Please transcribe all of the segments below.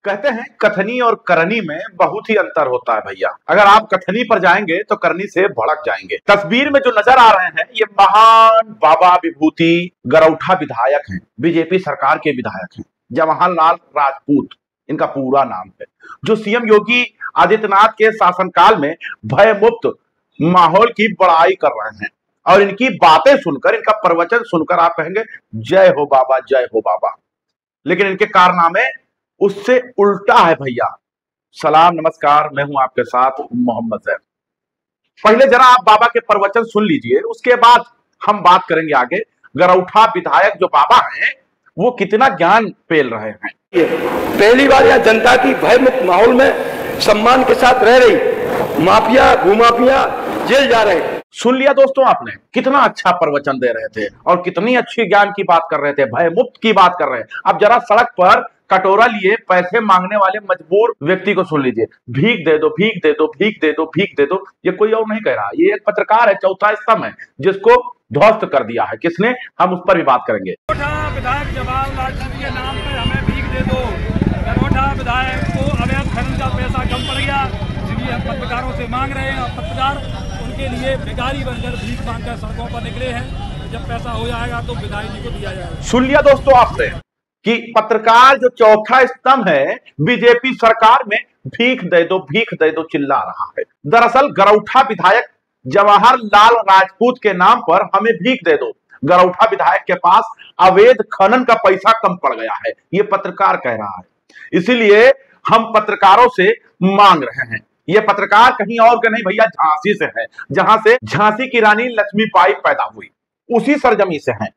कहते हैं कथनी और करनी में बहुत ही अंतर होता है भैया। अगर आप कथनी पर जाएंगे तो करनी से भड़क जाएंगे। तस्वीर में जो नजर आ रहे हैं ये महान बाबा विभूति गरौठा विधायक हैं, बीजेपी सरकार के विधायक हैं, जवाहरलाल राजपूत इनका पूरा नाम है, जो सीएम योगी आदित्यनाथ के शासनकाल में भय मुक्त माहौल की बड़ाई कर रहे हैं। और इनकी बातें सुनकर, इनका प्रवचन सुनकर आप कहेंगे जय हो बाबा, जय हो बाबा। लेकिन इनके कारनामे उससे उल्टा है भैया। सलाम नमस्कार, मैं हूं आपके साथ मोहम्मद जैद। पहले जरा आप बाबा के प्रवचन सुन लीजिए, उसके बाद हम बात करेंगे आगे। गरौठा विधायक जो बाबा हैं वो कितना ज्ञान पेल रहे हैं। पहली बार यह जनता की भयमुक्त माहौल में सम्मान के साथ रह रही, माफिया भूमाफिया जेल जा रहे हैं। सुन लिया दोस्तों आपने, कितना अच्छा प्रवचन दे रहे थे और कितनी अच्छी ज्ञान की बात कर रहे थे, भय मुक्त की बात कर रहे हैं। अब जरा सड़क पर कटोरा लिए पैसे मांगने वाले मजबूर व्यक्ति को सुन लीजिए। भीख दे दो, भीख दे दो, भीख दे दो, भीख दे दो। ये कोई और नहीं कह रहा, ये एक पत्रकार है, चौथा स्तंभ है, जिसको ध्वस्त कर दिया है। किसने? हम उस पर भी बात करेंगे। विधायक जवाहरलाल के नाम पर हमें भीख दे दो। गरौठा विधायक को अवैध खनन का पैसा कम पड़ गया, इसलिए हम पत्रकारों से मांग रहे हैं और पत्रकार उनके लिए भिखारी बनकर भीख मांगकर सड़कों पर निकले हैं। जब पैसा हो जाएगा तो विधायक जी को दिया जाएगा। सुन लिया दोस्तों आपने कि पत्रकार जो चौथा स्तंभ है बीजेपी सरकार में, भीख दे दो, भीख दे दो चिल्ला रहा है। दरअसल गरौठा विधायक जवाहरलाल राजपूत के नाम पर हमें भीख दे दो। गरौठा विधायक के पास अवैध खनन का पैसा कम पड़ गया है, ये पत्रकार कह रहा है। इसीलिए हम पत्रकारों से मांग रहे हैं। ये पत्रकार कहीं और के नहीं भैया, झांसी से है, जहां से झांसी की रानी लक्ष्मीबाई पैदा हुई, उसी सरजमी से हैं।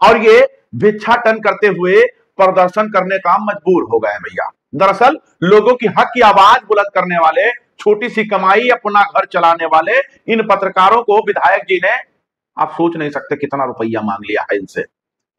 और ये भिक्षाटन करते हुए प्रदर्शन करने का मजबूर हो गए भैया। दरअसल लोगों की हक की आवाज बुलंद करने वाले, छोटी सी कमाई अपना घर चलाने वाले इन पत्रकारों को विधायक जी ने, आप सोच नहीं सकते कितना रुपया मांग लिया है इनसे,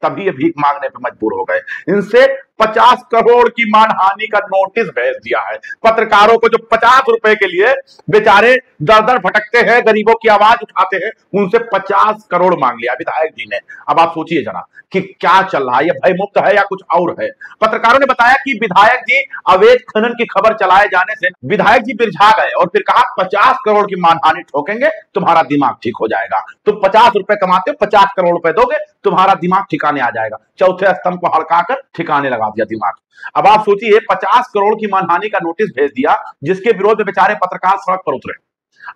तभी ये भीख मांगने पर मजबूर हो गए। इनसे 50 करोड़ की मानहानि का नोटिस भेज दिया है। पत्रकारों को जो 50 रुपए के लिए बेचारे दर दर भटकते हैं, गरीबों की आवाज उठाते हैं, उनसे 50 करोड़ मांग लिया विधायक जी ने। अब आप सोचिए जरा कि क्या चल रहा है, ये भय मुक्त है या कुछ और है। पत्रकारों ने बताया कि विधायक जी अवैध खनन की खबर चलाए जाने से विधायक जी बिरझा गए और फिर कहा 50 करोड़ की मानहानि ठोकेंगे, तुम्हारा दिमाग ठीक हो जाएगा। तुम 50 रुपए कमाते हो, 50 करोड़ रुपए दोगे, तुम्हारा दिमाग ठिकाने आ जाएगा। चौथे स्तंभ को हड़काकर ठिकाने लगा दिया दिमाग। अब आप सोचिए, 50 करोड़ की मानहानि का नोटिस भेज दिया, जिसके विरोध में बेचारे पत्रकार सड़क पर उतरे।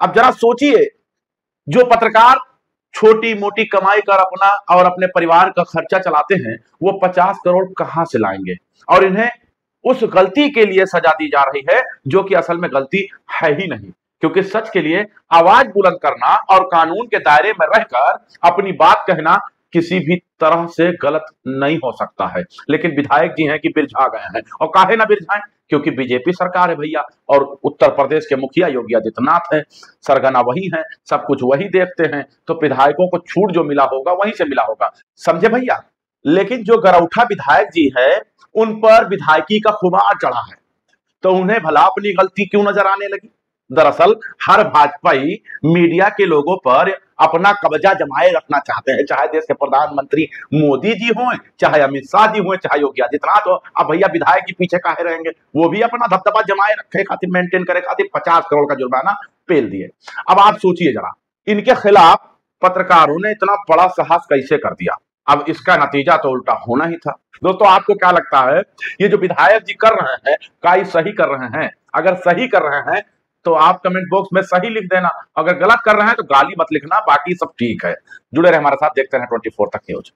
अब जरा सोचिए, जो पत्रकार छोटी मोटी कमाई कर अपना और अपने परिवार का खर्चा चलाते हैं, वो 50 करोड़ कहां से लाएंगे? और इन्हें उस गलती के लिए सजा दी जा रही है जो कि असल में गलती है ही नहीं। क्योंकि सच के लिए आवाज बुलंद करना और कानून के दायरे में रहकर अपनी बात कहना किसी भी तरह से गलत नहीं हो सकता है। लेकिन विधायक जी हैं कि बिरझा गए हैं, और काहे ना बिरझाएं, क्योंकि बीजेपी सरकार है भैया, और उत्तर प्रदेश के मुखिया योगी आदित्यनाथ है, सरगना वही है, सब कुछ वही देखते हैं, तो विधायकों को छूट जो मिला होगा वहीं से मिला होगा, समझे भैया। लेकिन जो गरौठा विधायक जी है, उन पर विधायकी का खुमार चढ़ा है, तो उन्हें भला अपनी गलती क्यों नजर आने लगी? दरअसल हर भाजपाई मीडिया के लोगों पर अपना कब्जा जमाए रखना चाहते हैं, चाहे देश के प्रधानमंत्री मोदी जी हों, चाहे अमित शाह जी हों, चाहे योगी आदित्यनाथ हो। अब भैया विधायक जी पीछे काहे रहेंगे? वो भी अपना दबदबा जमाए रखे खातिर, मेंटेन करे खातिर 50 करोड़ का जुर्माना पेल दिए। अब आप सोचिए जरा, इनके खिलाफ पत्रकारों ने इतना बड़ा साहस कैसे कर दिया? अब इसका नतीजा तो उल्टा होना ही था। दोस्तों आपको क्या लगता है, ये जो विधायक जी कर रहे हैं, क्या सही कर रहे हैं? अगर सही कर रहे हैं तो आप कमेंट बॉक्स में सही लिख देना, अगर गलत कर रहे हैं तो गाली मत लिखना, बाकी सब ठीक है। जुड़े रहे हमारे साथ, देखते हैं 24 तक न्यूज।